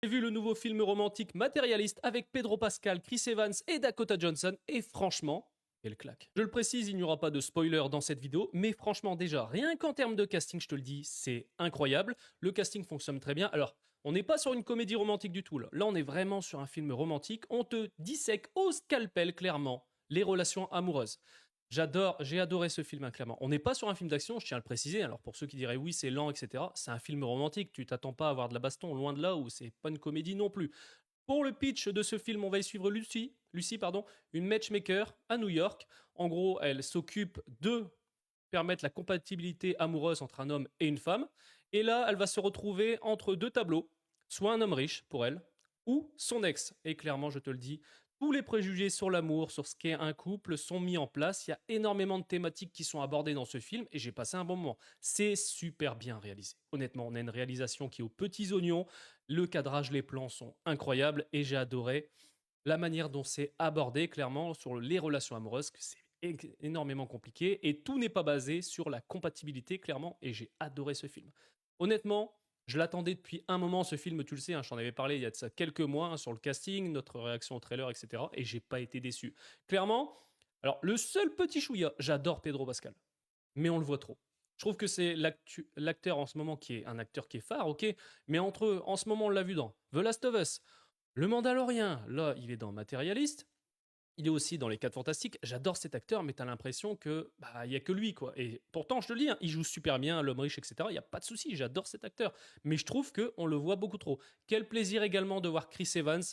J'ai vu le nouveau film romantique Matérialiste avec Pedro Pascal, Chris Evans et Dakota Johnson, et franchement, quelle claque. Je le précise, il n'y aura pas de spoiler dans cette vidéo, mais franchement déjà, rien qu'en termes de casting, je te le dis, c'est incroyable. Le casting fonctionne très bien. Alors, on n'est pas sur une comédie romantique du tout, là. Là, on est vraiment sur un film romantique. On te dissèque au scalpel, clairement, les relations amoureuses. J'ai adoré ce film, hein, clairement. On n'est pas sur un film d'action, je tiens à le préciser. Alors pour ceux qui diraient oui, c'est lent, etc., c'est un film romantique. Tu t'attends pas à avoir de la baston, loin de là, où c'est pas une comédie non plus. Pour le pitch de ce film, on va y suivre Lucie, une matchmaker à New York. En gros, elle s'occupe de permettre la compatibilité amoureuse entre un homme et une femme. Et là, elle va se retrouver entre deux tableaux, soit un homme riche pour elle, ou son ex. Et clairement, je te le dis, tous les préjugés sur l'amour, sur ce qu'est un couple sont mis en place. Il y a énormément de thématiques qui sont abordées dans ce film et j'ai passé un bon moment. C'est super bien réalisé. Honnêtement, on a une réalisation qui est aux petits oignons. Le cadrage, les plans sont incroyables et j'ai adoré la manière dont c'est abordé clairement sur les relations amoureuses, que c'est énormément compliqué et tout n'est pas basé sur la compatibilité clairement et j'ai adoré ce film. Honnêtement, je l'attendais depuis un moment ce film, tu le sais, hein, je t'en avais parlé il y a de ça quelques mois, hein, sur le casting, notre réaction au trailer, etc. Et j'ai pas été déçu. Clairement, alors le seul petit chouïa, j'adore Pedro Pascal, mais on le voit trop. Je trouve que c'est l'acteur en ce moment qui est un acteur qui est phare, ok, mais entre eux, en ce moment on l'a vu dans The Last of Us, Le Mandalorien, là il est dans Matérialiste, il est aussi dans Les 4 Fantastiques. J'adore cet acteur, mais t'as l'impression que bah il y a que lui quoi. Et pourtant, je te le dis, hein, il joue super bien, l'homme riche, etc. Il y a pas de souci, j'adore cet acteur. Mais je trouve que on le voit beaucoup trop. Quel plaisir également de voir Chris Evans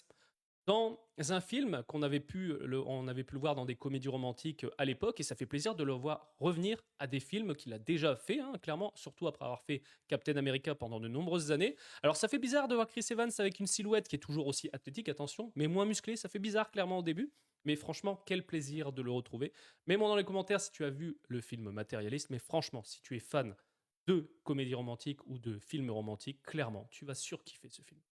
dans un film on avait pu le voir dans des comédies romantiques à l'époque, et ça fait plaisir de le voir revenir à des films qu'il a déjà fait, hein, clairement, surtout après avoir fait Captain America pendant de nombreuses années. Alors ça fait bizarre de voir Chris Evans avec une silhouette qui est toujours aussi athlétique, attention, mais moins musclée, ça fait bizarre clairement au début. Mais franchement, quel plaisir de le retrouver. Mets-moi dans les commentaires si tu as vu le film Matérialiste, mais franchement, si tu es fan de comédies romantiques ou de films romantiques, clairement, tu vas surkiffer ce film.